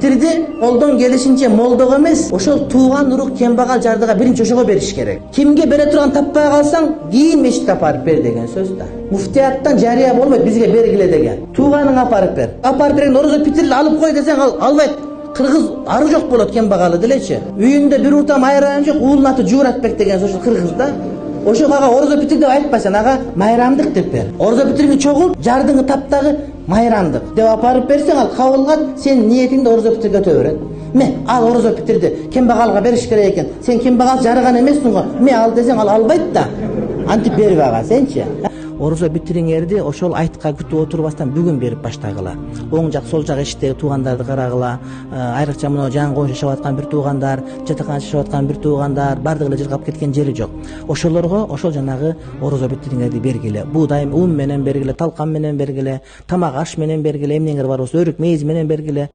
bitirdi, колдон келишинче молдого эмес, ошол тууган урук кембагал жардыга биринчи ошого бериш керек. Кимге бере турган таппай калсаң, кийин мешитке апарып бер деген сөз да. Муфтияттан жарыя болбойт, бизге бергиле деген. Тууганыңа апарып бер. Апарып берген орозо битирилип алып кой десең, албайт. Кыргыз ары жок болот кембагалы делечи. Үйүндө бир уртам айран жок, уулун аты Жууратбек деген ошол кыргызда. Ошого ага орозо битир деп айтпасаң, ага майрамдык деп бер. Орозо битирги чогул, жардыңы таптагы майрамдык деп апарып берсең, ал кабыл кылат, сен ниетиңди орозо битирге өтө берет. Ал орозо битирди, кембагалга бериш керек экен. Сен кембагал жарыган эмессиң го. Ал десең, ал албайт да. Антип берип ага, сенчи. Орозо битириңерди ошол айтка күтүп отурбастан бүгүн берип баштагыла. Оң жак, сол жак эшиктеги туугандарды карагыла. Айрыкча мына жаңы коюнча жашап аткан бир туугандар, жатаканда жашап аткан бир туугандар, бардыгы эле жыргап кеткен жери жок. Ошолорго ошол жанагы орозо битириңерди бергиле. Буудай ун менен бергиле, талкан менен бергиле, тамак аш менен бергиле, эмнеңер бар болсо өрүк мейиз менен бергиле.